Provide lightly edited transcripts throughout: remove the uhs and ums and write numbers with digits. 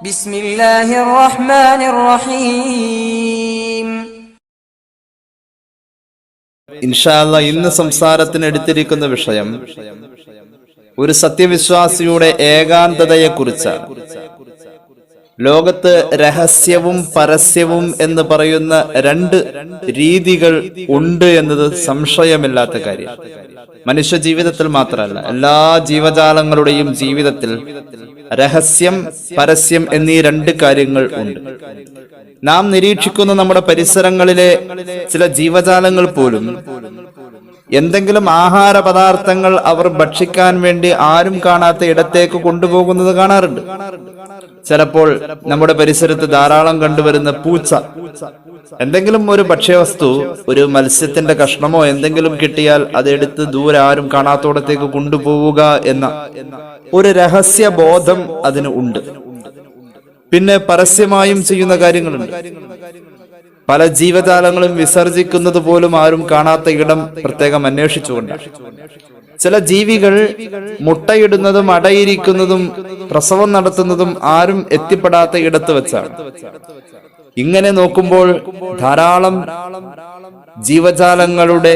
ബിസ്മില്ലാഹിർ റഹ്മാനിർ റഹീം. ഇൻഷാ അല്ലാഹ് ഇന്ന് സംസാരത്തിന് എടുത്തിരിക്കുന്ന വിഷയം ഒരു സത്യവിശ്വാസിയുടെ ഏകാന്തതയെക്കുറിച്ചാണ്. ലോകത്ത് രഹസ്യവും പരസ്യവും എന്ന് പറയുന്ന രണ്ട് രീതികൾ ഉണ്ട് എന്നത് സംശയമില്ലാത്ത കാര്യം. മനുഷ്യ ജീവിതത്തിൽ മാത്രമല്ല, എല്ലാ ജീവജാലങ്ങളുടെയും ജീവിതത്തിൽ രഹസ്യം, പരസ്യം എന്നീ രണ്ട് കാര്യങ്ങൾ ഉണ്ട്. നാം നിരീക്ഷിക്കുന്ന നമ്മുടെ പരിസരങ്ങളിലെ ചില ജീവജാലങ്ങൾ പോലും എന്തെങ്കിലും ആഹാര പദാർത്ഥങ്ങൾ അവർ ഭക്ഷിക്കാൻ വേണ്ടി ആരും കാണാത്ത ഇടത്തേക്ക് കൊണ്ടുപോകുന്നത് കാണാറുണ്ട്. ചിലപ്പോൾ നമ്മുടെ പരിസരത്ത് ധാരാളം കണ്ടുവരുന്ന പൂച്ച എന്തെങ്കിലും ഒരു ഭക്ഷ്യവസ്തു, ഒരു മത്സ്യത്തിന്റെ കഷ്ണമോ എന്തെങ്കിലും കിട്ടിയാൽ അതെടുത്ത് ദൂരെ ആരും കാണാത്തോടത്തേക്ക് കൊണ്ടുപോവുക എന്ന ഒരു രഹസ്യ ബോധം അതിന് ഉണ്ട്. പിന്നെ പരസ്യമായും ചെയ്യുന്ന കാര്യങ്ങളുണ്ട്. പല ജീവജാലങ്ങളും വിസർജിക്കുന്നത് പോലും ആരും കാണാത്ത ഇടം പ്രത്യേകം അന്വേഷിച്ചുകൊണ്ടാണ്. ചില ജീവികൾ മുട്ടയിടുന്നതും അടയിരിക്കുന്നതും പ്രസവം നടത്തുന്നതും ആരും എത്തിപ്പെടാത്ത ഇടത്ത് വെച്ചാണ്. ഇങ്ങനെ നോക്കുമ്പോൾ ധാരാളം ജീവജാലങ്ങളുടെ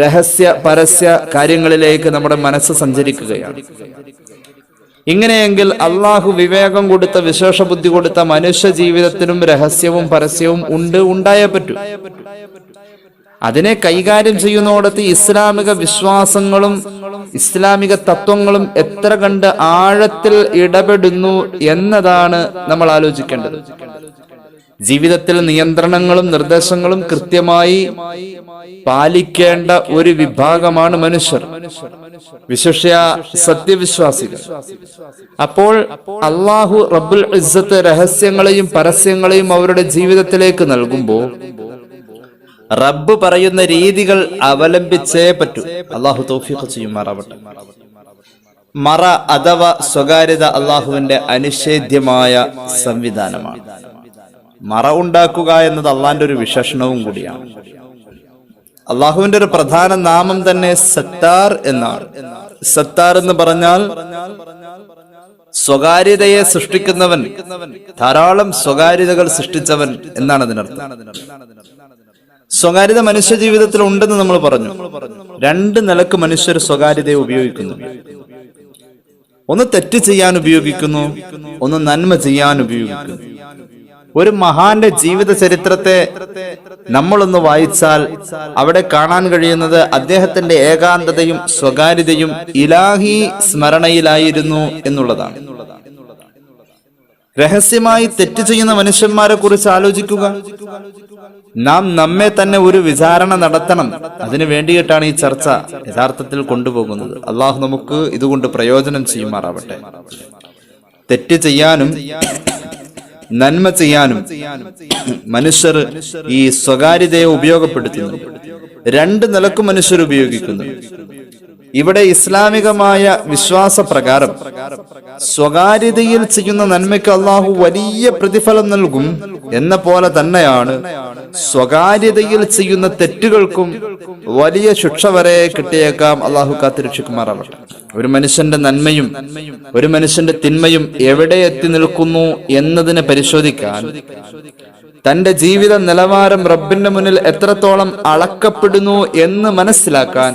രഹസ്യ പരസ്യ കാര്യങ്ങളിലേക്ക് നമ്മുടെ മനസ്സ് സഞ്ചരിക്കുകയാണ്. ഇങ്ങനെയെങ്കിൽ അള്ളാഹു വിവേകം കൊടുത്ത, വിശേഷ ബുദ്ധി കൊടുത്ത മനുഷ്യ ജീവിതത്തിനും രഹസ്യവും പരസ്യവും ഉണ്ടായേ പറ്റൂ. അതിനെ കൈകാര്യം ചെയ്യുന്നോടത്ത് ഇസ്ലാമിക വിശ്വാസങ്ങളും ഇസ്ലാമിക തത്വങ്ങളും എത്ര കണ്ട് ആഴത്തിൽ ഇടപെടുന്നു എന്നതാണ് നമ്മൾ ആലോചിക്കേണ്ടത്. ജീവിതത്തിൽ നിയന്ത്രണങ്ങളും നിർദ്ദേശങ്ങളും കൃത്യമായി പാലിക്കേണ്ട ഒരു വിഭാഗമാണ് മനുഷ്യർ, വിശേഷ്യ സത്യവിശ്വാസികൾ. അപ്പോൾ അല്ലാഹു റബ്ബുൽ ഇസ്സത്ത് രഹസ്യങ്ങളെയും പരസ്യങ്ങളെയും അവരുടെ ജീവിതത്തിലേക്ക് നൽകുമ്പോൾ റബ്ബ് പറയുന്ന രീതികൾ അവലംബിച്ചേ പറ്റൂ. അല്ലാഹു തൗഫീഖ് ചെയ്യുമാറാവട്ടെ. മറ അഥവാ സ്വകാര്യത അല്ലാഹുവിന്റെ അനിഷേധ്യമായ സംവിധാനമാണ്. മറ ഉണ്ടാക്കുക എന്നത് അള്ളാന്റെ ഒരു വിശേഷണവും കൂടിയാണ്. അള്ളാഹുവിന്റെ ഒരു പ്രധാന നാമം തന്നെ സത്താർ എന്നാണ്. സത്താർ എന്ന് പറഞ്ഞാൽ സ്വകാര്യതയെ സൃഷ്ടിക്കുന്നവൻ, ധാരാളം സ്വകാര്യതകൾ സൃഷ്ടിച്ചവൻ എന്നാണ് അതിനർത്ഥം. സ്വകാര്യത മനുഷ്യ ജീവിതത്തിൽ ഉണ്ടെന്ന് നമ്മൾ പറഞ്ഞു. രണ്ട് നിലക്ക് മനുഷ്യർ സ്വകാര്യതയെ ഉപയോഗിക്കുന്നു. ഒന്ന് തെറ്റ് ചെയ്യാൻ ഉപയോഗിക്കുന്നു, ഒന്ന് നന്മ ചെയ്യാൻ ഉപയോഗിക്കുന്നു. ഒരു മഹാന്റെ ജീവിത ചരിത്രത്തെ നമ്മളൊന്ന് വായിച്ചാൽ അവിടെ കാണാൻ കഴിയുന്നത് അദ്ദേഹത്തിന്റെ ഏകാന്തതയും സ്വകാര്യതയും ഇലാഹി സ്മരണയിലായിരുന്നു എന്നുള്ളതാണ്. രഹസ്യമായി തെറ്റ് ചെയ്യുന്ന മനുഷ്യന്മാരെ കുറിച്ച് ആലോചിക്കുക. നാം നമ്മെ തന്നെ ഒരു വിചാരണ നടത്തണം. അതിനു വേണ്ടിയിട്ടാണ് ഈ ചർച്ച യഥാർത്ഥത്തിൽ കൊണ്ടുപോകുന്നത്. അള്ളാഹു നമുക്ക് ഇതുകൊണ്ട് പ്രയോജനം ചെയ്യുമാറാവട്ടെ. തെറ്റ് ചെയ്യാനും നന്മ ചെയ്യാനും മനുഷ്യർ ഈ സ്വകാര്യതയെ ഉപയോഗപ്പെടുത്തുന്നു. രണ്ട് നിലക്കും മനുഷ്യർ ഉപയോഗിക്കുന്നു. ഇവിടെ ഇസ്ലാമികമായ വിശ്വാസ പ്രകാരം സ്വകാര്യതയിൽ ചെയ്യുന്ന നന്മയ്ക്ക് അള്ളാഹു വലിയ പ്രതിഫലം നൽകും എന്ന പോലെ തന്നെയാണ് സ്വകാര്യതയിൽ ചെയ്യുന്ന തെറ്റുകൾക്കും വലിയ ശിക്ഷ വരെ കിട്ടിയേക്കാം. അള്ളാഹു കാത്തിരക്ഷിക്കുമാറാവട്ടെ. ഒരു മനുഷ്യന്റെ നന്മയും ഒരു മനുഷ്യന്റെ തിന്മയും എവിടെ എത്തി നിൽക്കുന്നു എന്നതിനെ പരിശോധിക്കാൻ, തന്റെ ജീവിത നിലവാരം റബ്ബിന്റെ മുന്നിൽ എത്രത്തോളം അളക്കപ്പെടുന്നു എന്ന് മനസ്സിലാക്കാൻ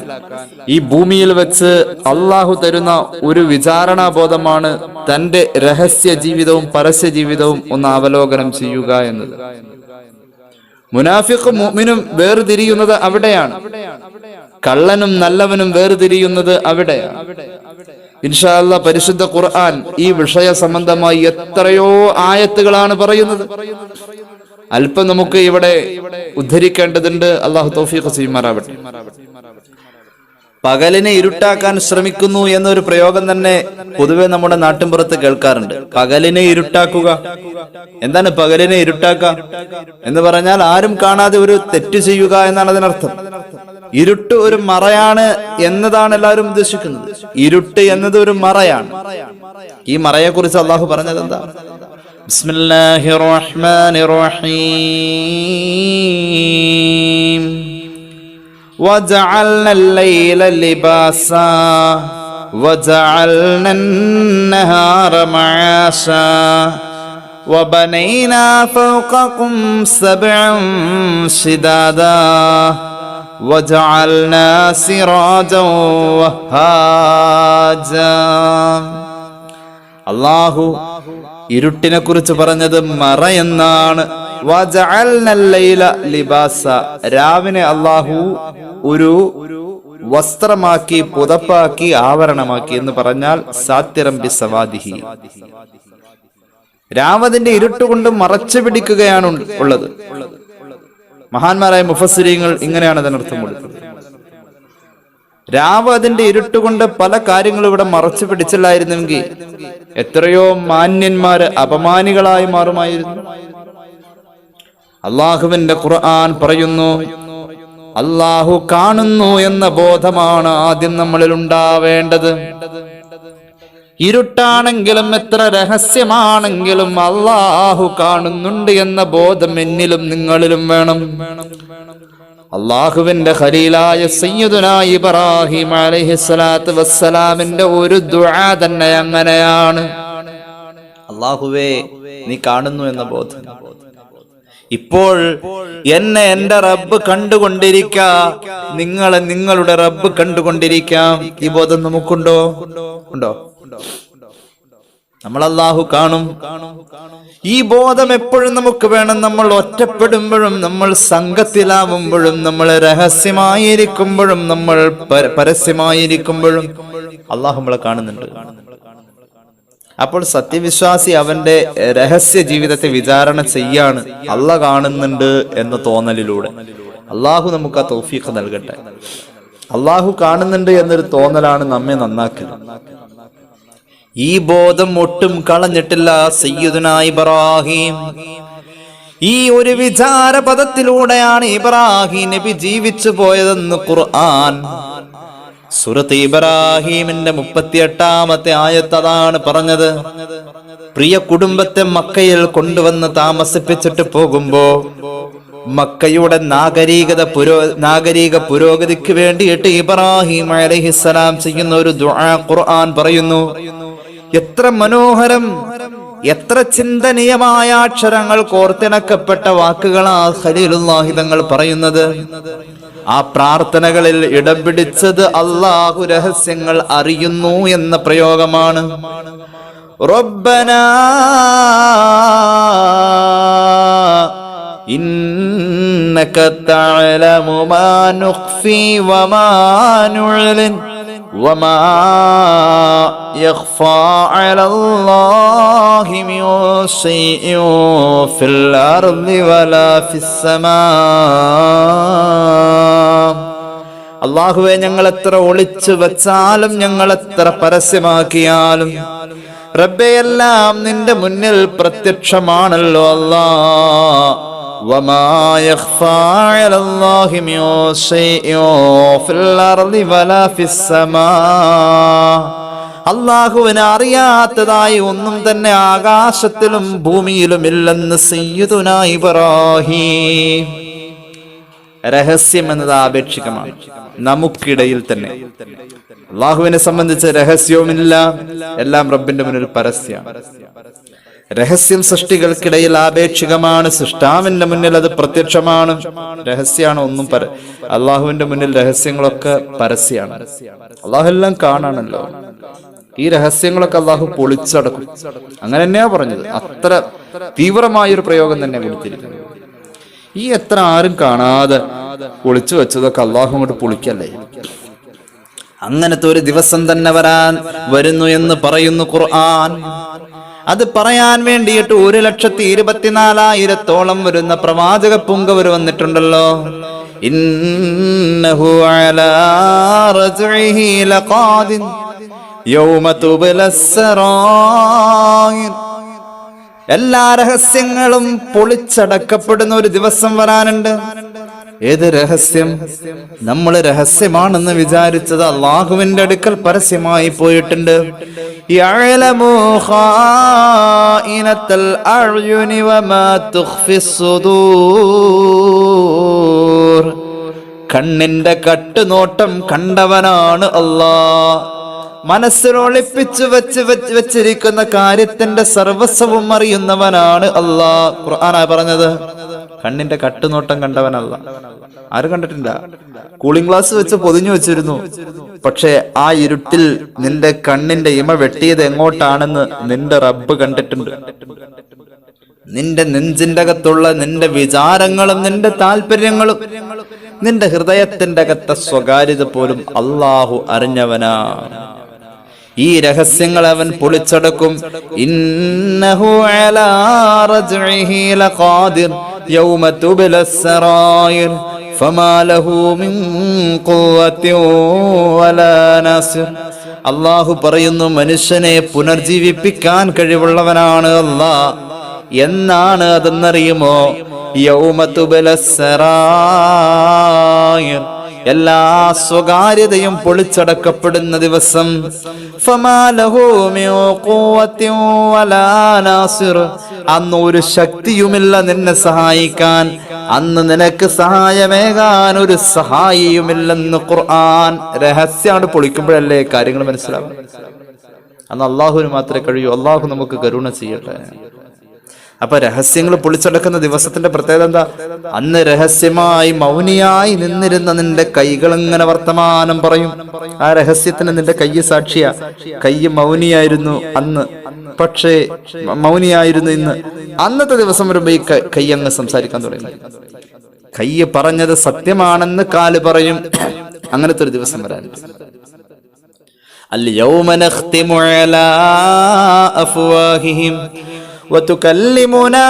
ഈ ഭൂമിയിൽ വെച്ച് അള്ളാഹു തരുന്ന ഒരു വിചാരണാബോധമാണ് തന്റെ രഹസ്യ ജീവിതവും പരസ്യ ജീവിതവും ഒന്ന് അവലോകനം ചെയ്യുക എന്നത്. മുനാഫിഖും മുഅ്മിനും വേർതിരിയുന്നത് അവിടെയാണ്. കള്ളനും നല്ലവനും വേർതിരിയുന്നത് അവിടെയാണ്. ഇൻഷാ അല്ലാഹ് പരിശുദ്ധ ഖുർആൻ ഈ വിഷയ സംബന്ധമായി എത്രയോ ആയത്തുകളാണ് പറയുന്നത്. അല്പം നമുക്ക് ഇവിടെ ഉദ്ധരിക്കേണ്ടതുണ്ട്. അള്ളാഹു തൗഫീഖ് ചെയ്യുമാറാവട്ടെ. പകലിനെ ഇരുട്ടാക്കാൻ ശ്രമിക്കുന്നു എന്നൊരു പ്രയോഗം തന്നെ പൊതുവെ നമ്മുടെ നാട്ടിൻപുറത്ത് കേൾക്കാറുണ്ട്. പകലിനെ ഇരുട്ടാക്കുക. എന്താണ് പകലിനെ ഇരുട്ടാക്കുക എന്ന് പറഞ്ഞാൽ ആരും കാണാതെ ഒരു തെറ്റ് ചെയ്യുക എന്നാണ് അതിനർത്ഥം. ഇരുട്ട് ഒരു മറയാണ് എന്നതാണ് എല്ലാവരും ഉദ്ദേശിക്കുന്നത്. ഇരുട്ട് എന്നത് ഒരു മറയാണ്. ഈ മറയെ കുറിച്ച് അള്ളാഹു പറഞ്ഞത് എന്താ? ബിസ്മില്ലാഹിർ റഹ്മാനിർ റഹീം. വജഅൽനൽ ലൈല ലിബാസാ وجعلنا النهار معاشا وبنينا فوقكم سبعا شدادا وجعلنا سراجا وهاجا. അല്ലാഹു ഇരുട്ടിനെ കുറിച്ച് പറഞ്ഞത് മറ എന്നാണ്. വജഅൽനൽ ലൈല ലിബാസ, രാവിനെ അല്ലാഹു ഒരു വസ്ത്രമാക്കി, പുതപ്പാക്കി, ആവരണമാക്കി എന്ന് പറഞ്ഞാൽ സാത്തിറം ബിസവാദിഹി, രാവതിന്റെ ഇരുട്ടുകൊണ്ട് മറച്ചു പിടിക്കുകയാണ് ഉള്ളത്. മഹാന്മാരായ മുഫസ്സിരീങ്ങൾ ഇങ്ങനെയാണ് അതിനർത്ഥം കൊടുത്തത്. രാവ് അതിന്റെ ഇരുട്ടുകൊണ്ട് പല കാര്യങ്ങളും ഇവിടെ മറച്ചു പിടിച്ചില്ലായിരുന്നെങ്കിൽ എത്രയോ മാന്യന്മാര് അപമാനികളായി മാറുമായിരുന്നു. അള്ളാഹുവിന്റെ ഖുർആൻ പറയുന്നു, അള്ളാഹു കാണുന്നു എന്ന ബോധമാണ് ആദ്യം നമ്മളിൽ ഉണ്ടാവേണ്ടത്. ഇരുട്ടാണെങ്കിലും എത്ര രഹസ്യമാണെങ്കിലും അള്ളാഹു കാണുന്നുണ്ട് എന്ന ബോധം എന്നിലും നിങ്ങളിലും വേണം. അള്ളാഹുവിന്റെ ഖലീലായ സയ്യിദുനാ ഇബ്രാഹിം അലൈഹിസ്സലാത്തു വസ്സലാമിന്റെ ഒരു ദുആ തന്നെ അങ്ങനെയാണ്. അള്ളാഹുവേ, നീ കാണുന്നു എന്ന ബോധം. ഇപ്പോൾ എന്നെ എന്റെ റബ്ബ് കണ്ടുകൊണ്ടിരിക്കാം, നിങ്ങളെ നിങ്ങളുടെ റബ്ബ് കണ്ടുകൊണ്ടിരിക്കാം. ഈ ബോധം നമുക്കുണ്ടോ? ഉണ്ടോ? നമ്മൾ അല്ലാഹു കാണും. ഈ ബോധം എപ്പോഴും നമുക്ക് വേണം. നമ്മൾ ഒറ്റപ്പെടുമ്പോഴും, നമ്മൾ സംഘത്തിലാവുമ്പോഴും, നമ്മൾ രഹസ്യമായിരിക്കുമ്പോഴും, നമ്മൾ പരസ്യമായിരിക്കുമ്പോഴും അല്ലാഹു നമ്മളെ കാണുന്നുണ്ട്. അപ്പോൾ സത്യവിശ്വാസി അവന്റെ രഹസ്യ ജീവിതത്തെ വിചാരണ ചെയ്യാണ്, അല്ലാഹ് കാണുന്നുണ്ട് എന്ന തോന്നലിലൂടെ. അല്ലാഹു നമുക്ക് ആ തൗഫീഖ് നൽകട്ടെ. അല്ലാഹു കാണുന്നുണ്ട് എന്നൊരു തോന്നലാണ് നമ്മെ നന്നാക്കുന്നത്. ഈ ബോധം ഒട്ടും കളഞ്ഞിട്ടില്ല സയ്യിദുനാ ഇബ്രാഹിം. ഈ ഒരു വിചാര പദത്തിലൂടെയാണ് ഇബ്രാഹിം നബി ജീവിച്ചു പോയതെന്ന് ഖുർആൻ സൂറത്ത് ഇബ്രാഹിമിന്റെ 38-ാമത്തെ ആയത്ത് അതാണ് പറഞ്ഞത്. പ്രിയ കുടുംബത്തെ മക്കയിൽ കൊണ്ടുവന്ന് താമസിപ്പിച്ചിട്ട് പോകുമ്പോ മക്കയുടെ നാഗരിക പുരോഗതിക്ക് വേണ്ടിയിട്ട് ഇബ്രാഹിം അലൈഹിസ്സലാം ചെയ്യുന്ന ഒരു ദുആ ഖുർആൻ പറയുന്നു. എത്ര മനോഹരം, എത്ര ചിന്തനീയമായ അക്ഷരങ്ങൾ കോർത്തിണക്കപ്പെട്ട വാക്കുകളാ ഖലീലുല്ലാഹി തങ്ങൾ പറയുന്നത്. ആ പ്രാർത്ഥനകളിൽ ഇടം പിടിച്ചത് അല്ലാഹു രഹസ്യങ്ങൾ അറിയുന്നു എന്ന പ്രയോഗമാണ്. റബ്ബനാ ഇന്നക തഅലമു മാ നുഖ്ഫി വമാ നുഅ്ലിൻ വമാ യഖ്ഫാ അലല്ലാഹി മിൻ ശൈഇൻ ഫിൽ അർളി വലാ ഫിസ് സമാ. അല്ലാഹുവേ, ഞങ്ങൾ എത്ര ഒളിച്ചു വെച്ചാലും, ഞങ്ങൾ എത്ര പരസ്യമാക്കിയാലും റബ്ബേ, എല്ലാം നിന്റെ മുന്നിൽ പ്രത്യക്ഷമാണല്ലോ അല്ലാഹ്. വമാ യഖ്ഫാ അലല്ലാഹി മിൻ ശൈഇൻ ഫിൽ അർളി വലാ ഫിസ് സമാ. അല്ലാഹുവിനെ അറിയാത്തതായി ഒന്നും തന്നെ ആകാശത്തിലും ഭൂമിയിലും ഇല്ലെന്ന് സയ്യിദുനാ ഇബ്രാഹിം. രഹസ്യം എന്നത് ആപേക്ഷികമാണ്. നമുക്കിടയിൽ തന്നെ അള്ളാഹുവിനെ സംബന്ധിച്ച് രഹസ്യവുമില്ല, എല്ലാം റബ്ബിന്റെ മുന്നിൽ പരസ്യമാണ്. രഹസ്യം സൃഷ്ടികൾക്കിടയിൽ ആപേക്ഷികമാണ്, സൃഷ്ടാവിന്റെ മുന്നിൽ അത് പ്രത്യക്ഷമാണ്. രഹസ്യമാണ് ഒന്നും അള്ളാഹുവിന്റെ മുന്നിൽ രഹസ്യങ്ങളൊക്കെ പരസ്യമാണ്. അള്ളാഹു എല്ലാം കാണാണല്ലോ. ഈ രഹസ്യങ്ങളൊക്കെ അള്ളാഹു പൊളിച്ചടക്കും. അങ്ങനെ തന്നെയാ പറഞ്ഞത്. അത്ര തീവ്രമായൊരു പ്രയോഗം തന്നെ കൊടുത്തിരിക്കുന്നത്. ഈ എത്ര ആരും കാണാതെ ഒളിച്ചു വെച്ചതൊക്കെ അള്ളാഹു അങ്ങോട്ട് പൊളിക്കല്ലേ. അങ്ങനത്തെ ഒരു ദിവസം തന്നെ വരുന്നു എന്ന് പറയുന്നു ഖുർആൻ. അത് പറയാൻ വേണ്ടിയിട്ട് 1,24,000-ഓളം വരുന്ന പ്രവാചക പുങ്കവർ വന്നിട്ടുണ്ടല്ലോ. ഇന്നഹു അലാ റജ്ഇഹി ലഖാദിൻ യൗമ തുബ്ലസ് സറായിർ. എല്ലാ രഹസ്യങ്ങളും പൊളിച്ചടക്കപ്പെടുന്ന ഒരു ദിവസം വരാനുണ്ട്. ഏത് രഹസ്യം? നമ്മൾ രഹസ്യമാണെന്ന് വിചാരിച്ചത് അള്ളാഹുവിന്റെ അടുക്കൽ പരസ്യമായി പോയിട്ടുണ്ട്. യഅലമു ഖായിനത്തൽ അഅ്യുനി വമാ തുഖ്ഫിസ് സുദൂർ. കണ്ണിന്റെ കട്ടുനോട്ടം കണ്ടവനാണ് അല്ലാഹ്. മനസ്സിൽ ഒളിപ്പിച്ചു വെച്ചിരിക്കുന്ന കാര്യത്തിന്റെ സർവസ്വവും അറിയുന്നവനാണ് അല്ലാഹ്. ഖുർആനാ പറഞ്ഞത്. കണ്ണിന്റെ കട്ടുനോട്ടം കണ്ടവനല്ല. ആരും കണ്ടിട്ടില്ല. കൂളിംഗ് ഗ്ലാസ് വെച്ച് പൊതിഞ്ഞു വെച്ചിരുന്നു. പക്ഷെ ആ ഇരുട്ടിൽ നിന്റെ കണ്ണിന്റെ ഇമ വെട്ടിയത് എങ്ങോട്ടാണെന്ന് നിന്റെ റബ്ബ് കണ്ടിട്ടുണ്ട്. നിന്റെ നെഞ്ചിന്റെ അകത്തുള്ള നിന്റെ വിചാരങ്ങളും നിന്റെ താല്പര്യങ്ങളും നിന്റെ ഹൃദയത്തിന്റെ അകത്തെ സ്വകാര്യത പോലും അല്ലാഹു അറിഞ്ഞവനാ. ഈ രഹസ്യങ്ങൾ അവൻ പൊളിച്ചടക്കും. ഇന്നഹു അലാ റജ്ഇഹി ലഖാദിർ യൗമ തുബ്ലസ് സറായിർ ഫമാ ലഹു മിൻ ഖുവ്വത്തിൻ വലാ നാസിർ. അല്ലാഹു പറയുന്നു, മനുഷ്യനെ പുനർജീവിപ്പിക്കാൻ കഴിവുള്ളവനാണ് അല്ലാഹ്. എന്നാണ് അതെന്നറിയുമോ? യൗമ തുബ്ലസ് സറായിർ, എല്ലാ സ്വകാര്യതയും പൊളിച്ചടക്കപ്പെടുന്ന ദിവസം. ഫമാ ലഹു മിൻ ഖുവ്വത്തിൻ വലാ നാസിർ, അന്ന് ഒരു ശക്തിയുമില്ല നിന്നെ സഹായിക്കാൻ. അന്ന് നിനക്ക് സഹായമേകാൻ ഒരു സഹായിയുമില്ലെന്ന് ഖുർആൻ. രഹസ്യമാണ് പൊളിക്കുമ്പോഴല്ലേ കാര്യങ്ങൾ മനസ്സിലാവും. അന്ന് അള്ളാഹുവിന് മാത്രമേ കഴിയൂ. അള്ളാഹു നമുക്ക് കരുണ ചെയ്യട്ടെ. അപ്പൊ രഹസ്യങ്ങൾ പൊളിച്ചടക്കുന്ന ദിവസത്തിന്റെ പ്രത്യേകത എന്താ? അന്ന് രഹസ്യമായി മൗനിയായി നിന്നിരുന്ന നിന്റെ കൈകൾ ഇങ്ങനെ വർത്തമാനം പറയും. ആ രഹസ്യത്തിന് നിന്റെ കൈ സാക്ഷിയാ. കൈ മൗനിയായിരുന്നു അന്ന്, പക്ഷേ മൗനിയായിരുന്നു ഇന്ന്. അന്നത്തെ ദിവസം വരുമ്പോ ഈ കൈ അങ്ങ് സംസാരിക്കാൻ തുടങ്ങി. കൈ പറഞ്ഞത് സത്യമാണെന്ന് കാല് പറയും. അങ്ങനത്തെ ഒരു ദിവസം വരാനുണ്ട്. അൽ-യൗമ നഖ്തിമു അലാ അഫ്വാഹിഹിം وتكلمنا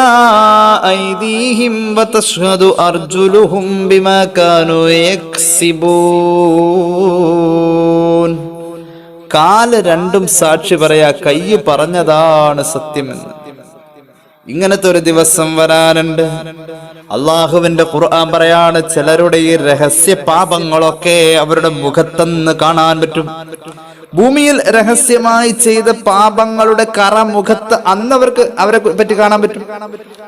أيديهم وتشهد أرجلهم بما كانوا يكسبون. കാല് രണ്ടും സാക്ഷി പറയാ, കൈ പറഞ്ഞതാണ് സത്യമെന്ന്. ഇങ്ങനത്തെ ഒരു ദിവസം വരാനുണ്ട്. അള്ളാഹുവിന്റെ ഖുർആൻ പറയാണ്, ചിലരുടെ ഈ രഹസ്യ പാപങ്ങളൊക്കെ അവരുടെ മുഖത്തെന്ന് കാണാൻ പറ്റും. ഭൂമിയിൽ രഹസ്യമായി ചെയ്ത പാപങ്ങളുടെ കറ മുഖത്ത് അന്ന് അവരെ പറ്റി കാണാൻ പറ്റും.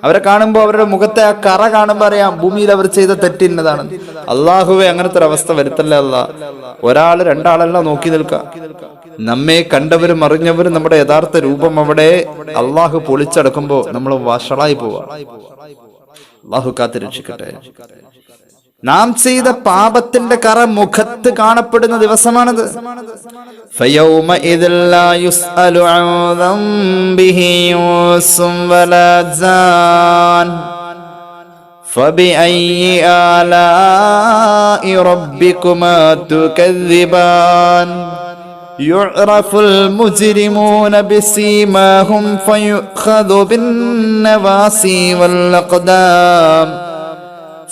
അവരെ കാണുമ്പോൾ അവരുടെ മുഖത്തെ ആ കറ കാണുമ്പോൾ അറിയാം ഭൂമിയിൽ അവർ ചെയ്ത തെറ്റിന്നതാണ്. അള്ളാഹുവെ അങ്ങനത്തെ ഒരു അവസ്ഥ വരുത്തല്ലേ അല്ലാഹ്. ഒരാള് രണ്ടാളെല്ലാം നോക്കി നിൽക്കാം. നമ്മെ കണ്ടവരും അറിഞ്ഞവരും നമ്മുടെ യഥാർത്ഥ രൂപം അവിടെ അള്ളാഹു പൊളിച്ചടക്കുമ്പോ നമ്മൾ വഷളായി പോവാ. അള്ളാഹു കാത്തിരക്ഷിക്കട്ടെ. നാം ചെയ്ത പാപത്തിന്റെ കറ മുഖത്ത് കാണപ്പെടുന്ന ദിവസമാണത്. ഫയൗമഇദിൽ ലാ യുസ്അലു അൻ ദംബിഹി യൂസും വലാ ജാൻ ഫബിഅയ്യി ആലാഇ റബ്ബികുമാ തുകദ്ദിബാൻ യുഅറഫുൽ മുജ്രിമൂന ബിസീമാഹും ഫയുഖദു ബിന്നവാസി വൽ അഖ്ദാം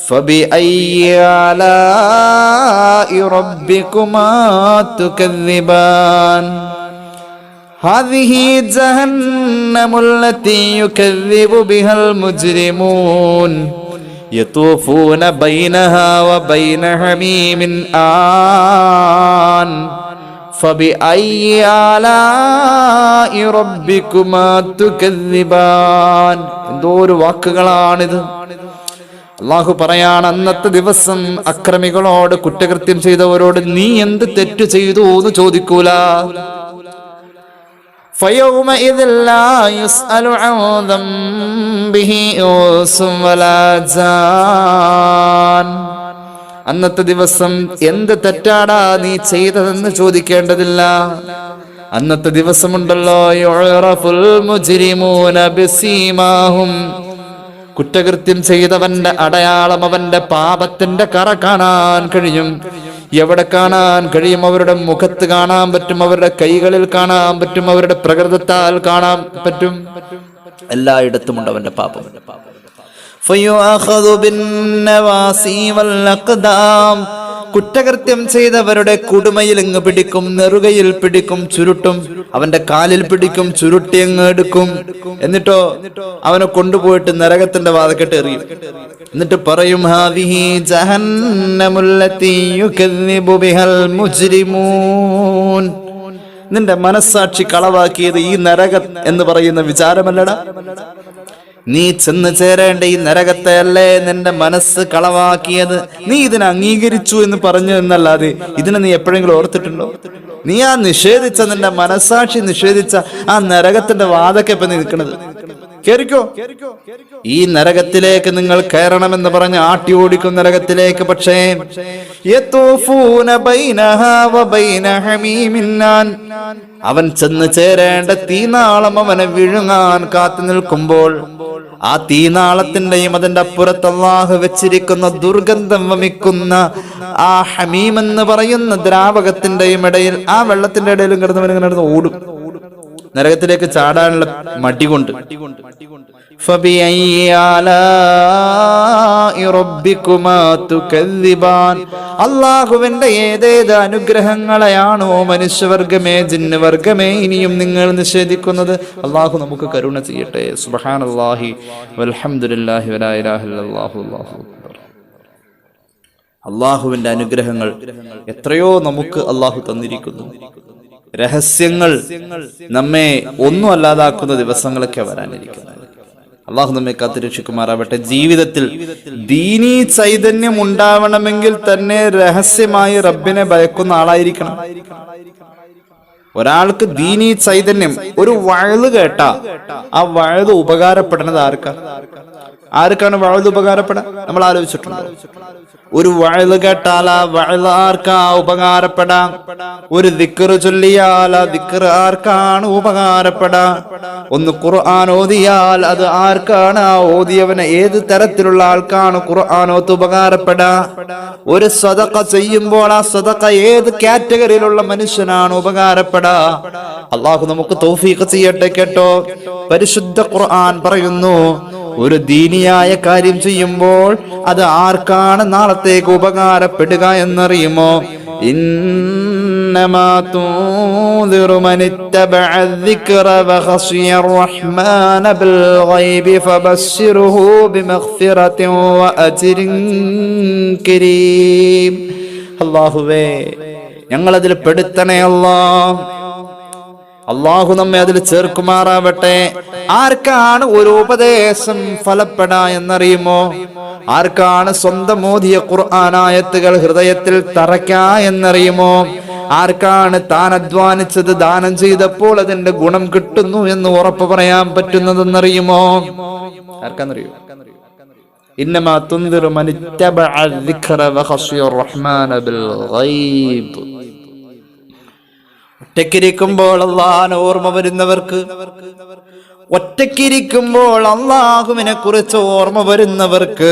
فبأي آلاء ربكما تكذبان هذه جهنم التي يكذب بها المجرمون يطوفون بينها وبين حميم آن فبأي آلاء ربكما تكذبان. എന്തോരു വാക്കുകളാണിത്. അള്ളാഹു പറയാണ്, അന്നത്തെ ദിവസം അക്രമികളോട്, കുറ്റകൃത്യം ചെയ്തവരോട് നീ എന്ത് തെറ്റ് ചെയ്തു എന്ന് ചോദിക്കൂല. ഫയൗമഇദിൽ ലാ യുസ്അലു അൻ ദംബിഹി യൂസും വലാ ജാൻ. അന്നത്തെ ദിവസം എന്ത് തെറ്റാടാ നീ ചെയ്തതെന്ന് ചോദിക്കേണ്ടതില്ല. അന്നത്തെ ദിവസമുണ്ടല്ലോ, യുഅറഫുൽ മുജ്രിമൂന ബിസീമാഹും, കുറ്റകൃത്യം ചെയ്തവന്റെ അടയാളം, അവന്റെ പാപത്തിന്റെ കറ കാണാൻ കഴിയും. എവിടെ കാണാൻ കഴിയും? അവരുടെ മുഖത്ത് കാണാൻ പറ്റും, അവരുടെ കൈകളിൽ കാണാൻ പറ്റും, അവരുടെ പ്രകൃതത്താൽ കാണാൻ പറ്റും. എല്ലായിടത്തുമുണ്ട് അവന്റെ പാപം. ഫയുഅഖദു ബിന്നവാസി വൽ അഖ്ദാം, കുറ്റകൃത്യം ചെയ്തവരുടെ കുടുമയിൽ അങ്ങ് പിടിക്കും, നെറുകയിൽ പിടിക്കും, ചുരുട്ടും, അവന്റെ കാലിൽ പിടിക്കും, ചുരുട്ടി അങ്ങ് എടുക്കും. എന്നിട്ടോ അവനെ കൊണ്ടുപോയിട്ട് നരകത്തിന്റെ വാതിൽക്കട്ട് എറിയും. എന്നിട്ട് പറയും, ഹാദിഹി ജഹന്നമുല്ലതി യുകദ്ദിബു ബിഹൽ മുജ്രിമൂൻ. നിന്റെ മനസ്സാക്ഷി കളവാക്കിയത് ഈ നരകം എന്ന് പറയുന്ന വിചാരമല്ലടാ. നീ ചെന്ന് ചേരേണ്ട ഈ നരകത്തെ അല്ലേ നിന്റെ മനസ്സ് കളവാക്കിയത്. നീ ഇതിനെ അംഗീകരിച്ചു എന്ന് പറഞ്ഞു എന്നല്ലാതെ ഇതിനെ നീ എപ്പോഴെങ്കിലും ഓർത്തിട്ടുണ്ടോ? നീ ആ നിഷേധിച്ച, നിന്റെ മനസാക്ഷി നിഷേധിച്ച ആ നരകത്തിന്റെ വാതൊക്കെ ഇപ്പൊ നീ നിൽക്കുന്നത്. കേറിക്കോ, ഈ നരകത്തിലേക്ക് നിങ്ങൾ കയറണമെന്ന് പറഞ്ഞ് ആട്ടി ഓടിക്കും നരകത്തിലേക്ക്. പക്ഷേ അവൻ ചെന്ന് ചേരേണ്ട തീനാളം അവനെ വിഴുങ്ങാൻ കാത്തു നിൽക്കുമ്പോൾ ആ തീനാളത്തിന്റെയും അതിന്റെ അപ്പുറത്ത് അല്ലാഹു വെച്ചിരിക്കുന്ന ദുർഗന്ധം വമിക്കുന്ന ആ ഹമീം എന്ന് പറയുന്ന ദ്രാവകത്തിന്റെയും ഇടയിൽ, ആ വെള്ളത്തിന്റെ ഇടയിലും കിടന്നവനിങ്ങനെ ഓടും നരകത്തിലേക്ക് ചാടാനുള്ള മടി കൊണ്ട്. അല്ലാഹുവിന്റെ ഏതേത് അനുഗ്രഹങ്ങളെയാണോ മനുഷ്യവർഗമേ ജിന്നുവർഗമേ ഇനിയും നിങ്ങൾ നിഷേധിക്കുന്നത്? അല്ലാഹു നമുക്ക് കരുണ ചെയ്യട്ടെ. സുബ്ഹാനല്ലാഹി വൽഹംദുലില്ലാഹി വലാ ഇലാഹ ഇല്ലല്ലാഹു അല്ലാഹു അക്ബർ. അല്ലാഹുവിന്റെ അനുഗ്രഹങ്ങൾ എത്രയോ നമുക്ക് അല്ലാഹു തന്നിരിക്കുന്നു. രഹസ്യങ്ങൾ നമ്മെ ഒന്നും അല്ലാതാക്കുന്ന ദിവസങ്ങളൊക്കെ വരാനിരിക്കുന്നത്. അള്ളാഹു നമ്മെ കാത്തുരക്ഷിക്കുമാറാവട്ടെ. ജീവിതത്തിൽ ദീനീ ചൈതന്യം ഉണ്ടാവണമെങ്കിൽ തന്നെ രഹസ്യമായി റബ്ബിനെ ഭയക്കുന്ന ആളായിരിക്കണം. ഒരാൾക്ക് ദീനീ ചൈതന്യം, ഒരു വഅദ് കേട്ടാ ആ വഅദ് ഉപകാരപ്പെടുന്നത് ആർക്കാണ് വഅദ് ഉപകാരപ്പെടാൻ നമ്മൾ ആലോചിച്ചിട്ടുണ്ടോ? ഒരു വഅദ് കേട്ടാൽ ആ വഅദ് ആർക്കാ ഉപകാരപ്പെടാം? ഒരു ദിക്ർ ചൊല്ലിയാൽ ആ ദിക്ർ ആർക്കാണ് ഉപകാരപ്പെടാം? ഒന്ന് ഖുർആൻ ഓതിയാൽ അത് ആർക്കാണ്? ആ ഓതിയവന് ഏത് തരത്തിലുള്ള ആൾക്കാണ് ഖുർആനോത്ത് ഉപകാരപ്പെടാ? ഒരു സദഖ ചെയ്യുമ്പോൾ ആ സദഖ ഏത് കാറ്റഗറിയിലുള്ള മനുഷ്യനാണ് ഉപകാരപ്പെടാ? അല്ലാഹു നമുക്ക് തൗഫീഖ് ചെയ്യട്ടെ. കേട്ടോ, പരിശുദ്ധ ഖുർആൻ പറയുന്നു, ഒരു ദീനിയായ കാര്യം ചെയ്യുമ്പോൾ അത് ആർക്കാണ് നാളത്തേക്ക് ഉപകാരപ്പെടുക എന്നറിയുമോ? ഇന്നമാ തുൻദിറു മനിത്തബഅ الذിക്റ വഖശിയ الറഹ്മാന ബിൽ ഗൈബി ഫബശ്ശിർഹു ബിമഗ്ഫിറത്തിൻ വഅജ്രിൻ കരീം. അല്ലാഹുവേ, ഞങ്ങൾ അതിൽ പെടുത്തണേ അല്ലാഹ്. അള്ളാഹു നമ്മെ അതിൽ ചേർക്കുമാറാവട്ടെ. ആർക്കാണ് ഒരു ഉപദേശം ഫലപ്പെടാ എന്നറിയുമോ? ആർക്കാണ് സ്വന്തം ഓതിയ ഖുർആനായത്തുകൾ ഹൃദയത്തിൽ തറയ്ക്കാ എന്നറിയുമോ? ആർക്കാണ് താൻ അധ്വാനിച്ചത് ദാനം ചെയ്തപ്പോൾ അതിന്റെ ഗുണം കിട്ടുന്നു എന്ന് ഉറപ്പ് പറയാൻ പറ്റുന്നതെന്നറിയുമോ? ആർക്കാന്നറിയോ? ഇന്നമാ തുൻദിറു മനിത്തബഅ الذിക്റ വഖശിയ الറഹ്മാന ബിൽ ഗൈബ്. ഒറ്റക്കിരിക്കുമ്പോൾ അല്ലാഹുവിനെ ഓർമ്മ വരുന്നവർക്ക്, ഒറ്റക്കിരിക്കുമ്പോൾ അല്ലാഹുവിനെ കുറിച്ച് ഓർമ്മ വരുന്നവർക്ക്,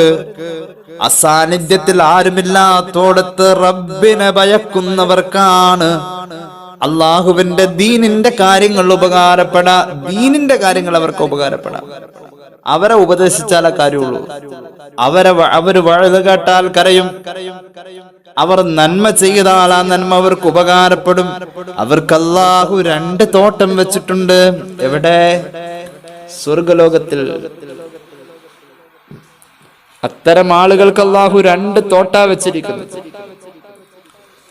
അസാന്നിധ്യത്തിൽ ആരുമില്ലാത്തോടത്ത് റബ്ബിനെ ഭയക്കുന്നവർക്കാണ് അല്ലാഹുവിന്റെ ദീനിന്റെ കാര്യങ്ങൾ ഉപകാരപ്പെടാ. ദീനിന്റെ കാര്യങ്ങൾ അവർക്ക് ഉപകാരപ്പെടാം. അവരെ ഉപദേശിച്ചാലേ കാര്യമുള്ളൂ. അവര് വഅദ് കേട്ടാൽ കരയും. അവർ നന്മ ചെയ്താൽ ആ നന്മ അവർക്ക് ഉപകാരപ്പെടും. അവർക്ക് അല്ലാഹു 2 തോട്ടം വെച്ചിട്ടുണ്ട്. എവിടെ? സ്വർഗലോകത്തിൽ. അത്തരം ആളുകൾക്ക് അല്ലാഹു 2 തോട്ടാ വെച്ചിരിക്കുന്നു.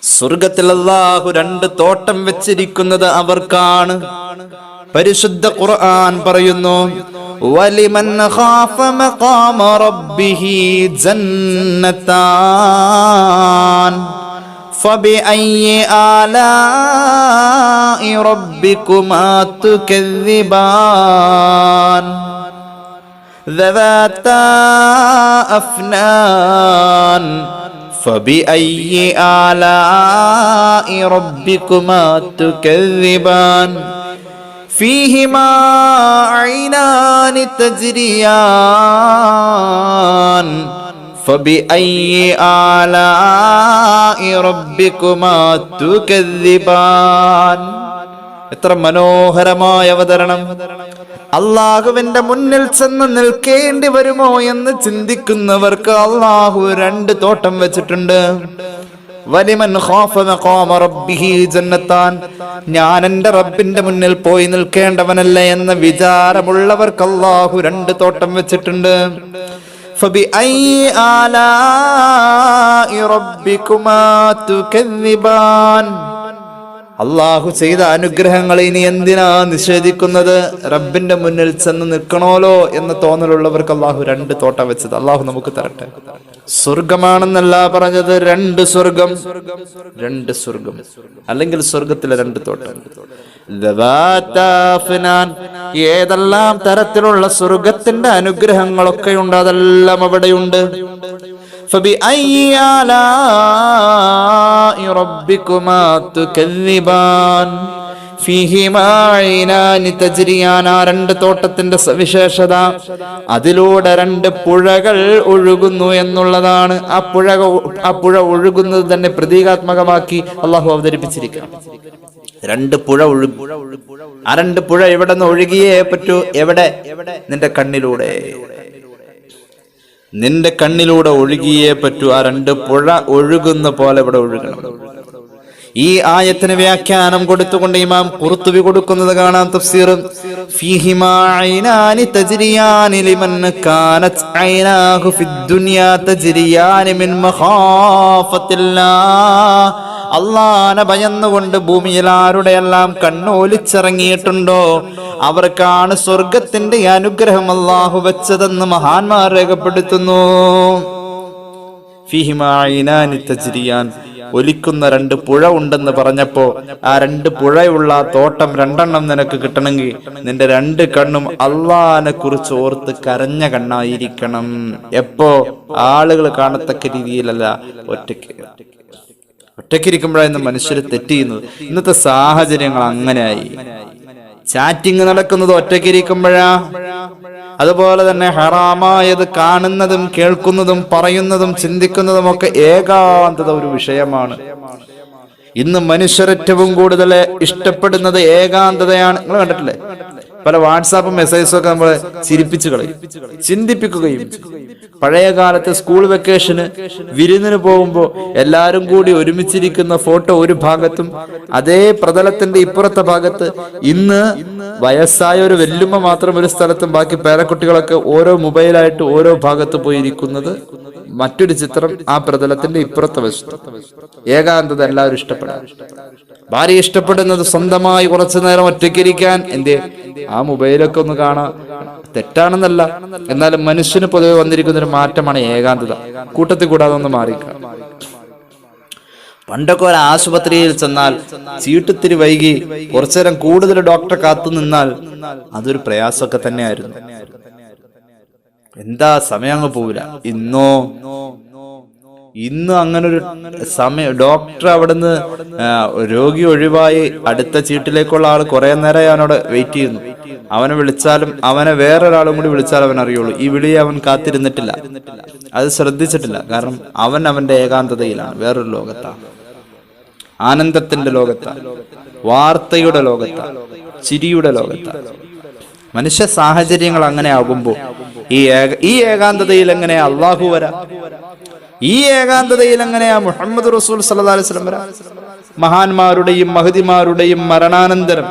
സ്വർഗത്തിൽ അല്ലാഹു 2 തോട്ടം വെച്ചിരിക്കുന്നത് അവർക്കാണ്. പരിശുദ്ധ ഖുർആൻ പറയുന്നു, വലിമൻ ഖാഫ മഖാമ റബ്ബിഹി ജന്നതാൻ ഫബിഅയ്യി ആലാഇ റബ്ബികുമാ തുകദ്ദിബാൻ ذواتا أفنان فبأي آلاء ربكما تكذبان فيهما عينان تجريان فبأي آلاء ربكما تكذبان. എത്ര മനോഹരമായ അവതരണം! അള്ളാഹുവിന്റെ മുന്നിൽ ചെന്ന് നിൽക്കേണ്ടി വരുമോ എന്ന് ചിന്തിക്കുന്നവർക്ക് അള്ളാഹു 2 തോട്ടം വെച്ചിട്ടുണ്ട്. വലിമൻ ഖാഫ മഖാമ റബ്ബിഹി ജന്നത്താൻ, ഞാൻ എന്റെ റബ്ബിന്റെ മുന്നിൽ പോയി നിൽക്കേണ്ടവനല്ലേ എന്ന വിചാരമുള്ളവർക്ക് അള്ളാഹു 2 തോട്ടം വെച്ചിട്ടുണ്ട്. ഫബിഅയ്യി ആലാഇ റബ്ബികുമാ തുകദ്ദിബാൻ, അള്ളാഹു ചെയ്ത അനുഗ്രഹങ്ങൾ ഇനി എന്തിനാ നിഷേധിക്കുന്നത്? റബ്ബിന്റെ മുന്നിൽ ചെന്ന് നിൽക്കണോലോ എന്ന തോന്നലുള്ളവർക്ക് അള്ളാഹു 2 തോട്ടം വെച്ചത്. അള്ളാഹു നമുക്ക് തരട്ടെ. സ്വർഗമാണെന്നല്ല പറഞ്ഞത്, 2 സ്വർഗം, 2 സ്വർഗം, അല്ലെങ്കിൽ സ്വർഗത്തിലെ 2 തോട്ടം. ഏതെല്ലാം തരത്തിലുള്ള സ്വർഗത്തിന്റെ അനുഗ്രഹങ്ങളൊക്കെ ഉണ്ട്, അതെല്ലാം അവിടെയുണ്ട്. فبأي آلاء ربكما تكذبان فيهما عينان تجريان. 2 തോട്ടത്തിന്റെ സവിശേഷത അതിലൂടെ 2 പുഴകൾ ഒഴുകുന്നു എന്നുള്ളതാണ്. ആ പുഴ ഒഴുകുന്നത് തന്നെ പ്രതീകാത്മകമാക്കി അള്ളാഹു അവതരിപ്പിച്ചിരിക്കുകയാണ്. 2 പുഴ ഒഴുകും. ആ 2 പുഴ എവിടെ നിന്ന് ഒഴുകിയേ പറ്റൂ? എവിടെ? നിന്റെ കണ്ണിലൂടെ. നിന്റെ കണ്ണിലൂടെ ഒഴുകിയേ പറ്റൂ. ആ 2 പുഴ ഒഴുകുന്ന പോലെ ഇവിടെ ഒഴുകണം. ഈ ആയത്തിന് വ്യാഖ്യാനം കൊടുത്തുകൊണ്ട് ഇമാം ഖുർത്തുബി കൊടുക്കുന്നത് കാണാം. തഫ്സീർ ഫീഹിമാ ഐനാനി തജ്രിയാനി ലിമൻ കാനത് ഐനാഹു ഫിദ്ദുനിയാ തജ്രിയാനി മിൻ മഖാഫത്തില്ലാഹ്. അള്ളാഹനെ ഭയന്നുകൊണ്ട് ഭൂമിയിൽ ആരുടെയെല്ലാം കണ്ണോലിച്ചിറങ്ങിയിട്ടുണ്ടോ അവർക്കാണ് സ്വർഗത്തിന്റെ അനുഗ്രഹം അള്ളാഹു വെച്ചതെന്ന് മഹാന്മാർ രേഖപ്പെടുത്തുന്നു. ഫീഹിമാ ഐനാനി തജ്രിയാൻ, ഒലിക്കുന്ന 2 പുഴ ഉണ്ടെന്ന് പറഞ്ഞപ്പോ ആ 2 പുഴയുള്ള തോട്ടം 2 നിനക്ക് കിട്ടണമെങ്കിൽ നിന്റെ 2 കണ്ണും അള്ളാഹനെ കുറിച്ച് ഓർത്ത് കരഞ്ഞ കണ്ണായിരിക്കണം. എപ്പോ? ആളുകൾ കാണത്തക്ക രീതിയിലല്ല, ഒറ്റയ്ക്കിരിക്കുമ്പോഴായിരുന്നു മനുഷ്യർ തെറ്റ് ചെയ്യുന്നത്. ഇന്നത്തെ സാഹചര്യങ്ങൾ അങ്ങനെയായി. ചാറ്റിംഗ് നടക്കുന്നത് ഒറ്റയ്ക്കിരിക്കുമ്പോഴാ. അതുപോലെ തന്നെ ഹറാമായത് കാണുന്നതും കേൾക്കുന്നതും പറയുന്നതും ചിന്തിക്കുന്നതും ഒക്കെ ഏകാന്തത ഒരു വിഷയമാണ്. ഇന്ന് മനുഷ്യർ ഏറ്റവും കൂടുതൽ ഇഷ്ടപ്പെടുന്നത് ഏകാന്തതയാണ്. നിങ്ങൾ കണ്ടിട്ടില്ലേ? പല വാട്സാപ്പ് മെസ്സേജസും ഒക്കെ നമ്മളെ ചിരിപ്പിച്ചു കളയും, ചിന്തിപ്പിക്കുകയും. പഴയ കാലത്ത് സ്കൂൾ വെക്കേഷന് വിരുന്നിന് പോകുമ്പോൾ എല്ലാരും കൂടി ഒരുമിച്ചിരിക്കുന്ന ഫോട്ടോ ഒരു ഭാഗത്തും, അതേ പ്രതലത്തിന്റെ ഇപ്പുറത്തെ ഭാഗത്ത് ഇന്ന് വയസ്സായ ഒരു വെല്ലുമ്മ മാത്രം ഒരു സ്ഥലത്തും, ബാക്കി പേരക്കുട്ടികളൊക്കെ ഓരോ മൊബൈലായിട്ട് ഓരോ ഭാഗത്ത് പോയിരിക്കുന്നത്. മറ്റൊരു ചിത്രം ആ പ്രതലത്തിന്റെ ഇപ്പുറത്തെ വശത്ത്. ഏകാന്തത എല്ലാവരും ഇഷ്ടപ്പെടാം. ഭാര്യ ഇഷ്ടപ്പെടുന്നത് സ്വന്തമായി കുറച്ചു നേരം ഒറ്റയ്ക്കിരിക്കാൻ. എന്തേ? ആ മൊബൈലൊക്കെ ഒന്ന് കാണാം. തെറ്റാണെന്നല്ല, എന്നാലും മനുഷ്യന് പൊതുവെ വന്നിരിക്കുന്ന ഒരു മാറ്റമാണ് ഏകാന്തത. കൂട്ടത്തിൽ കൂടാതെ ഒന്ന് മാറിക്കാം. പണ്ടൊക്കെ ഒരു ആശുപത്രിയിൽ ചെന്നാൽ ചീട്ടുത്തിരി വൈകി കുറച്ചുനേരം കൂടുതൽ ഡോക്ടറെ കാത്തു നിന്നാൽ അതൊരു പ്രയാസമൊക്കെ തന്നെയായിരുന്നു. എന്താ സമയം അങ്ങ് പോവില്ല. ഇന്ന് അങ്ങനൊരു സമയം, ഡോക്ടർ അവിടുന്ന് രോഗി ഒഴിവായി അടുത്ത ചീട്ടിലേക്കുള്ള ആൾ കുറെ നേരം അവനോട് വെയിറ്റ് ചെയ്യുന്നു. അവനെ വിളിച്ചാലും അവനെ വേറൊരാളും കൂടി വിളിച്ചാൽ അവൻ അറിയുള്ളൂ. ഈ വിളിയെ അവൻ കാത്തിരുന്നിട്ടില്ല, അത് ശ്രദ്ധിച്ചിട്ടില്ല. കാരണം അവൻ അവന്റെ ഏകാന്തതയിലാണ്, വേറൊരു ലോകത്താണ്, ആനന്ദത്തിന്റെ ലോകത്താണ്, വാർത്തയുടെ ലോകത്താണ്, ചിരിയുടെ ലോകത്താണ്. മനുഷ്യ സാഹചര്യങ്ങൾ അങ്ങനെ ആകുമ്പോൾ ഈ ഏകാന്തതയിൽ എങ്ങനെയാ അള്ളാഹു വരാ? ഈ ഏകാന്തതയിൽ എങ്ങനെയാ മുഹമ്മദ് റസൂൽ സല്ലല്ലാഹു അലൈഹി വസല്ലം വരാ? മഹാന്മാരുടെയും മഹദിമാരുടെയും മരണാനന്തരം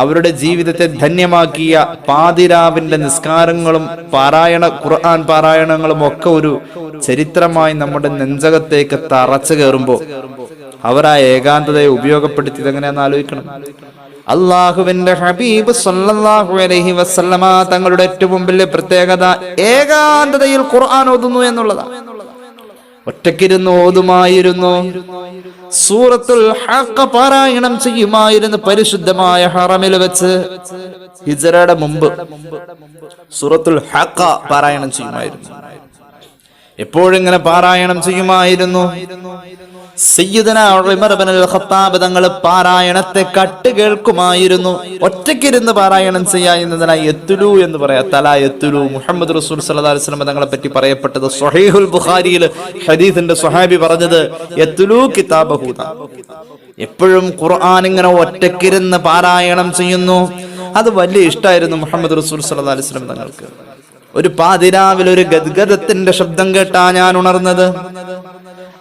അവരുടെ ജീവിതത്തെ ധന്യമാക്കിയ പാതിരാവിന്റെ നിസ്കാരങ്ങളും ഖുർആൻ പാരായണങ്ങളും ഒക്കെ ഒരു ചരിത്രമായി നമ്മുടെ നെഞ്ചകത്തേക്ക് തറച്ചു കയറുമ്പോൾ അവർ ആ ഏകാന്തതയെ ഉപയോഗപ്പെടുത്തിയത് എങ്ങനെയാന്ന് ആലോചിക്കണം. അള്ളാഹുവിന്റെ ഹബീബ് സല്ലല്ലാഹു അലൈഹി വസല്ലമ തങ്ങളുടെ ഏറ്റവും വലിയ പ്രത്യേകത ഏകാന്തതയിൽ ഖുർആൻ ഓതുന്നു എന്നുള്ളതാണ്. ഒറ്റക്കിരുന്ന് ഓതുമായിരുന്നു. സൂറത്തുൽ ഹഖ് പാരായണം ചെയ്യുമായിരുന്നു. പരിശുദ്ധമായ ഹറമിൽ വെച്ച് ഹിജ്റയുടെ മുമ്പ് സൂറത്തുൽ ഹഖ് പാരായണം ചെയ്യുമായിരുന്നു. എപ്പോഴിങ്ങനെ പാരായണം ചെയ്യുമായിരുന്നു. സയ്യിദുനാ ഉമർ ഇബ്നുൽ ഖത്താബ് തങ്ങൾ പാരായണത്തെ കട്ട് കേൾക്കുമായിരുന്നു. ഒറ്റയ്ക്കിരുന്ന് പാരായണം ചെയ്യുക എന്നതിനായി യത്ലു എന്ന് പറയാം. തല യത്ലു. മുഹമ്മദ് റസൂൽ സല്ലല്ലാഹു അലൈഹി വസല്ലം തങ്ങളെ പറ്റി പറയപ്പെട്ടത് സ്വഹീഹുൽ ബുഖാരിയിൽ ഹദീസിന്റെ സ്വഹാബി പറഞ്ഞത് യത്ലു കിതാബഹു. എപ്പോഴും ഖുർആൻ ഇങ്ങനെ ഒറ്റയ്ക്കിരുന്ന് പാരായണം ചെയ്യുന്നു. അത് വലിയ ഇഷ്ടമായിരുന്നു മുഹമ്മദ് റസൂൽ സല്ലല്ലാഹു അലൈഹി വസല്ലം തങ്ങൾക്ക്. ഒരു പാതിരാവിൽ ഒരു ഗദ്ഗദത്തിന്റെ ശബ്ദം കേട്ടാ ഞാൻ ഉണർന്നത്.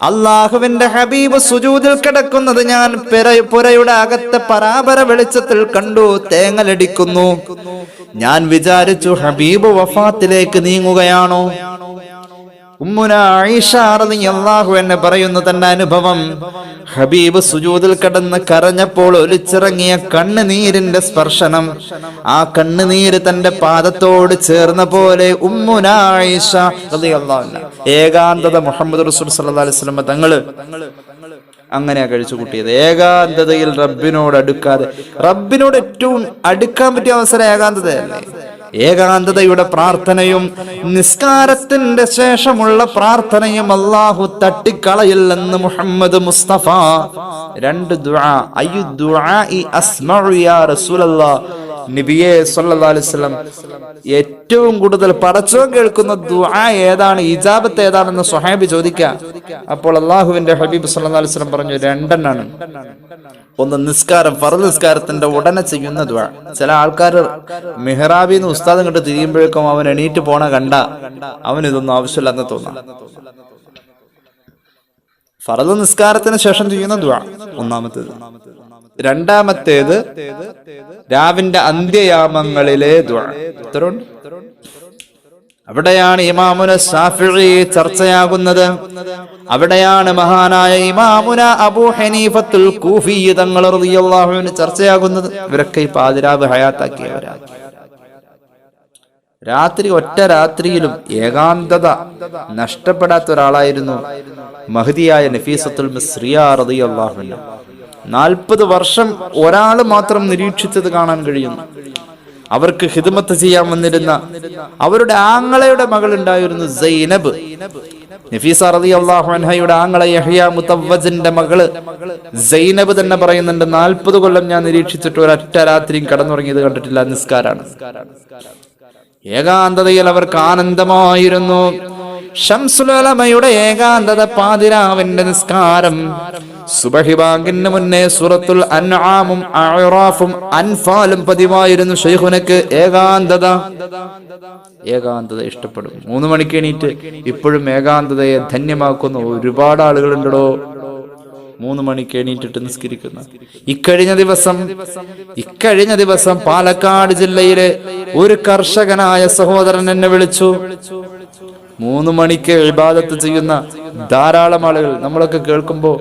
അള്ളാഹുവിന്റെ ഹബീബ് സുജൂദിൽ കിടക്കുന്നത് ഞാൻ പുരയുടെ അകത്തെ പരാപര വെളിച്ചത്തിൽ കണ്ടു. തേങ്ങലടിക്കുന്നു. ഞാൻ വിചാരിച്ചു ഹബീബ് വഫാത്തിലേക്ക് നീങ്ങുകയാണോ. ഉമ്മുന ആയിഷ റളിയല്ലാഹു അൻഹ പറയുന്നു തന്റെ അനുഭവം. ഹബീബ് സുജൂദിൽ കിടന്ന് കരഞ്ഞപ്പോൾ ഒലിച്ചിറങ്ങിയ കണ്ണുനീരിന്റെ സ്പർശനം, ആ കണ്ണുനീര് തന്റെ പാദത്തോട് ചേർന്ന പോലെ ഉമ്മുന ആയിഷ റളിയല്ലാഹു അൻഹ ഏകാന്തത മുഹമ്മദ് റസൂൽ സല്ലല്ലാഹു അലൈഹി വസല്ലം തങ്ങള് അങ്ങനെയാ കഴിച്ചു കൂട്ടിയത്. ഏകാന്തതയിൽ റബ്ബിനോട് അടുക്കാതെ, റബ്ബിനോട് ഏറ്റവും അടുക്കാൻ പറ്റിയ അവസരം ഏകാന്തതയല്ലേ. ഏകാന്തതയുടെ പ്രാർത്ഥനയും നിസ്കാരത്തിന്റെ ശേഷമുള്ള പ്രാർത്ഥനയും അല്ലാഹു തട്ടിക്കളയില്ലെന്ന് മുഹമ്മദ് മുസ്തഫ. രണ്ട് ദുആ, അയ്യു ദുആഇ അസ്മഉ യാ റസൂലല്ലാഹ്, നബിയെ സല്ലല്ലാഹു അലൈഹി വസല്ലം ഏറ്റവും കൂടുതൽ പടച്ചോൻ കേൾക്കുന്ന ദുആ ഏതാണ്, ഇജാബത്ത് ഏതാണെന്ന് സ്വഹാബി ചോദിക്കാം. അപ്പോൾ അല്ലാഹുവിന്റെ ഹബീബ് സല്ലല്ലാഹു അലൈഹി വസല്ലം പറഞ്ഞു രണ്ടെണ്ണാണ്. ഒന്ന് നിസ്കാരം, ഫർദ് നിസ്കാരത്തിന്റെ ഉടനെ ചെയ്യുന്ന ദുആ. ചില ആൾക്കാർ മിഹ്റാബിന്ന് ഉസ്താദ് കണ്ട് തിരിയുമ്പോഴേക്കും അവൻ എണീറ്റ് പോണ കണ്ട അവൻ ഇതൊന്നും ആവശ്യമില്ലെന്ന് തോന്നാം. ഫർദ് നിസ്കാരത്തിന് ശേഷം ചെയ്യുന്ന ദുആ ഒന്നാമത്തേത്. രണ്ടാമത്തേത് രാവിന്റെ അന്ത്യയാമങ്ങളിലെ ദുആ. ഇത്രയുണ്ട്. അവിടെയാണ് ഇമാമുന ശാഫിഈ ചർച്ചയാകുന്നത്. അവിടെയാണ് മഹാനായ ഇമാമുന അബൂ ഹനീഫത്തുൽ കൂഫി തങ്ങൾ റളിയല്ലാഹു അൻഹു ചർച്ചയാകുന്നത്. ഇവരൊക്കെ ഈ പാതിരാവ് ഹയാത്താക്കിയവരാണ്. രാത്രി, ഒറ്റ രാത്രിയിലും ഏകാന്തത നഷ്ടപ്പെടാത്ത ഒരാളായിരുന്നു മഹ്ദിയായ നഫീസത്തുൽ മിസ്രിയ റളിയല്ലാഹു അൻഹ. 40 വർഷം ഒരാൾ മാത്രം നിരീക്ഷിച്ചത് കാണാൻ കഴിയുന്നു. അവർക്ക് ഖിദ്മത്ത് ചെയ്യാൻ വന്നിരുന്ന അവരുടെ ആങ്ങളയുടെ മകൾ ഉണ്ടായിരുന്നു സൈനബ്. നഫീസ റളിയല്ലാഹു അൻഹയുടെ ആങ്ങള യഹ്യ മുതവ്വജിന്റെ മകള് സൈനബ് തന്നെ പറയുന്നുണ്ട്, 40 കൊല്ലം ഞാൻ നിരീക്ഷിച്ചിട്ട് ഒരൊറ്റ രാത്രിയും കടന്നുറങ്ങിയത് കണ്ടിട്ടില്ല. നിസ്കാരാണ്. ഏകാന്തതയിൽ അവർക്ക് ആനന്ദമായിരുന്നു. ശംസുൽ ഉലമയുടെ ഏകാന്തത പാതിരാവിന്റെ നിസ്കാരം. സുബഹി ബാങ്കിന് മുന്നേ സൂറത്തുൽ അൻആമും അഅറാഫും അൻഫാലും പതിവായിരുന്നു ശൈഖുനക്ക്. ഏകാന്തത ഇഷ്ടപ്പെടും. 3 മണിക്ക് എണീറ്റ് ഇപ്പോഴും ഏകാന്തതയെ ധന്യമാക്കുന്ന ഒരുപാട് ആളുകളുണ്ടോ. 3 മണിക്ക് എണീറ്റിട്ട് നിസ്കരിക്കുന്ന. ഇക്കഴിഞ്ഞ ദിവസം പാലക്കാട് ജില്ലയിലെ ഒരു കർഷകനായ സഹോദരൻ എന്നെ വിളിച്ചു. 3 മണിക്ക് ഇബാദത്ത് ചെയ്യുന്ന ധാരാളം ആളുകൾ നമ്മളൊക്കെ കേൾക്കുമ്പോ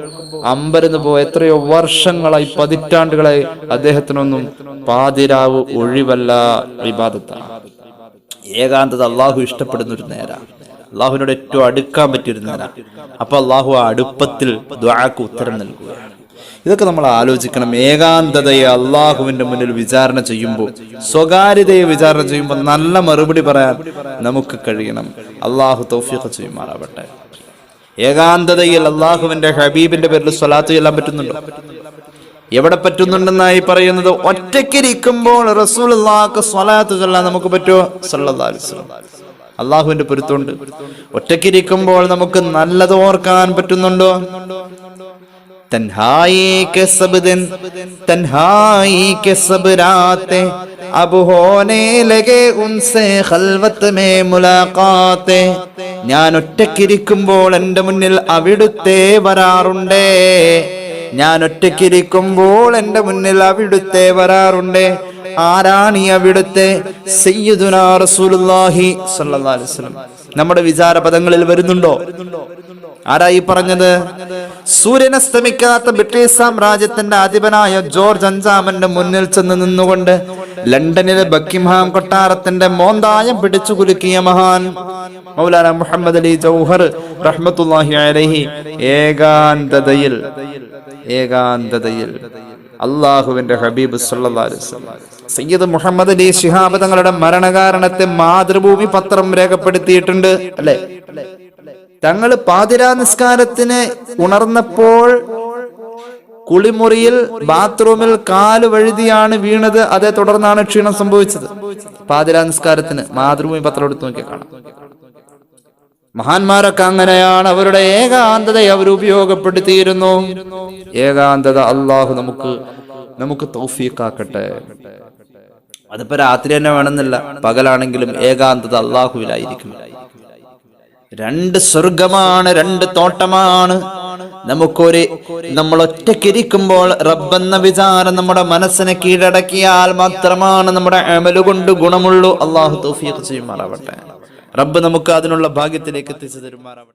അമ്പരന്ന് പോ. എത്രയോ വർഷങ്ങളായി, പതിറ്റാണ്ടുകളായി അദ്ദേഹത്തിനൊന്നും പാതിരാവ് ഒഴിവല്ല, ഇബാദത്താണ്. ഏകാന്തത അള്ളാഹു ഇഷ്ടപ്പെടുന്ന ഒരു നേര, അള്ളാഹുവിനോട് ഏറ്റവും അടുക്കാൻ പറ്റിയൊരു നേര. അപ്പൊ അള്ളാഹു ആ അടുപ്പത്തിൽ ദുആക്ക് ഉത്തരം നൽകുകയാണ്. ഇതൊക്കെ നമ്മൾ ആലോചിക്കണം. ഏകാന്തതയെ അള്ളാഹുവിന്റെ മുന്നിൽ വിചാരണ ചെയ്യുമ്പോൾ, സ്വകാര്യതയെ വിചാരണ ചെയ്യുമ്പോൾ നല്ല മറുപടി പറയാൻ നമുക്ക് കഴിയണം. അള്ളാഹു തൗഫീഖ് ചെയ്യുമാറാവട്ടെ. ഏകാന്തതയിൽ അള്ളാഹുവിന്റെ ഹബീബിന്റെ പേരിൽ സ്വലാത്ത് ചൊല്ലാൻ പറ്റുന്നുണ്ടോ? എവിടെ പറ്റുന്നുണ്ടെന്നായി പറയുന്നത്? ഒറ്റയ്ക്കിരിക്കുമ്പോൾ റസൂലുള്ളാഹിക്ക് സ്വലാത്ത് ചൊല്ലാൻ നമുക്ക് പറ്റുമോ? സല്ലല്ലാഹു അലൈഹി വസല്ലം. അള്ളാഹുവിന്റെ പൊരുത്തമുണ്ട്. ഒറ്റയ്ക്കിരിക്കുമ്പോൾ നമുക്ക് നല്ലത് ഓർക്കാൻ പറ്റുന്നുണ്ടോ? തൻഹായി കെ സബ് ദിൻ തൻഹായി കെ സബ് രാത്തെ അബ് ഹോനെ ലഗേ ഉൻസേ ഖൽവത്ത് മേ മുലാഖാത്തെ. ഞാൻ ഒറ്റയ്ക്കിരിക്കുമ്പോൾ എന്റെ മുന്നിൽ അവിടുത്തെ വരാറുണ്ടേ. ഞാൻ ഒറ്റയ്ക്കിരിക്കുമ്പോൾ എന്റെ മുന്നിൽ അവിടുത്തെ വരാറുണ്ടേ. ആരാണ് ഈ അവിടുത്തെ? സയ്യിദുനാ റസൂലുള്ളാഹി സ്വല്ലല്ലാഹു അലൈഹി വസല്ലം. നമ്മുടെ വിചാര പദങ്ങളിൽ വരുന്നുണ്ടോ? ആരായി പറഞ്ഞത്? സൂര്യൻ അസ്തമിക്കാത്ത ബ്രിട്ടീഷ് സാമ്രാജ്യത്തിന്റെ അധിപനായ ജോർജ് അഞ്ചാമന്റെ മുന്നിൽ ചെന്ന് നിന്നുകൊണ്ട് ലണ്ടനിലെ ബക്കിംഹാം കൊട്ടാരത്തിന്റെ മോന്തായം പിടിച്ചു കുലുക്കിയ മഹാൻ മൗലാന മുഹമ്മദ് അലി ജൗഹർ റഹ്മത്തുള്ളാഹി അലൈഹി ഏകാന്തതയിൽ അള്ളാഹുവിന്റെ ഹബീബ് സല്ലല്ലാഹു അലൈഹി വസല്ലം സയ്യിദ് മുഹമ്മദ് അലി ശിഹാബ് തങ്ങളുടെ മരണകാരണത്തെ മാതൃഭൂമി പത്രം രേഖപ്പെടുത്തിയിട്ടുണ്ട്. അല്ലെ, തങ്ങള് പാതിരാ നിസ്കാരത്തിന് ഉണർന്നപ്പോൾ കുളിമുറിയിൽ ബാത്റൂമിൽ കാല് വഴുതിയാണ് വീണത്. അതേ തുടർന്നാണ് ക്ഷീണം സംഭവിച്ചത്. പാതിരാ നിസ്കാരത്തിന് മാതൃഭൂമി പത്രം എടുത്ത് നോക്കിയാൽ കാണാം. മഹാന്മാരൊക്കെ അങ്ങനെയാണ്. അവരുടെ ഏകാന്തതയെ അവർ ഉപയോഗപ്പെടുത്തിയിരുന്നു. ഏകാന്തത അള്ളാഹു നമുക്ക് തൗഫീഖാക്കട്ടെ. അതിപ്പോ രാത്രി തന്നെ വേണമെന്നില്ല, പകലാണെങ്കിലും ഏകാന്തത അള്ളാഹുവിലായിരിക്കും. 2 സ്വർഗമാണ്, 2 തോട്ടമാണ്. നമ്മൾ ഒറ്റയ്ക്കിരിക്കുമ്പോൾ റബ്ബെന്ന വിചാരം നമ്മുടെ മനസ്സിനെ കീഴടക്കിയാൽ മാത്രമാണ് നമ്മുടെ അമല് കൊണ്ട് ഗുണമുള്ളൂ. അള്ളാഹു തൗഫീഖ് ചെയ്യുമാറാവട്ടെ. റബ്ബ് നമുക്ക് അതിനുള്ള ഭാഗ്യത്തിലേക്ക് എത്തിച്ചു തരുമാറാവട്ടെ.